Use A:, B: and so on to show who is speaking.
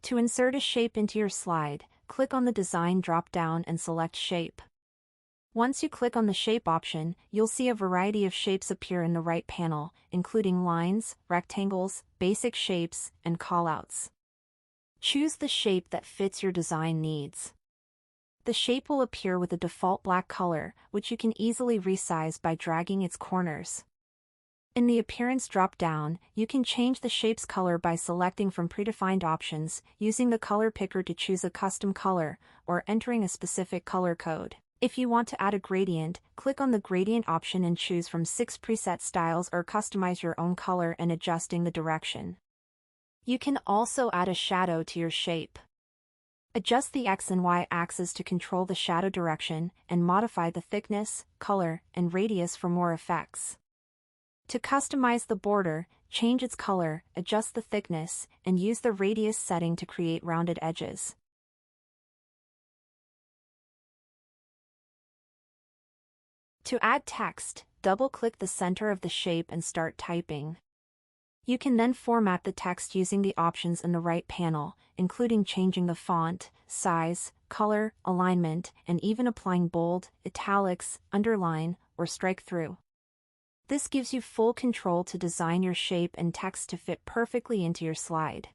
A: To insert a shape into your slide, click on the Design drop-down and select Shape. Once you click on the Shape option, you'll see a variety of shapes appear in the right panel, including lines, rectangles, basic shapes, and callouts. Choose the shape that fits your design needs. The shape will appear with a default black color, which you can easily resize by dragging its corners. In the Appearance drop-down, you can change the shape's color by selecting from predefined options, using the color picker to choose a custom color, or entering a specific color code. If you want to add a gradient, click on the Gradient option and choose from 6 preset styles or customize your own color and adjusting the direction. You can also add a shadow to your shape. Adjust the X and Y axes to control the shadow direction, and modify the thickness, color, and radius for more effects. To customize the border, change its color, adjust the thickness, and use the radius setting to create rounded edges. To add text, double-click the center of the shape and start typing. You can then format the text using the options in the right panel, including changing the font, size, color, alignment, and even applying bold, italics, underline, or strike through. This gives you full control to design your shape and text to fit perfectly into your slide.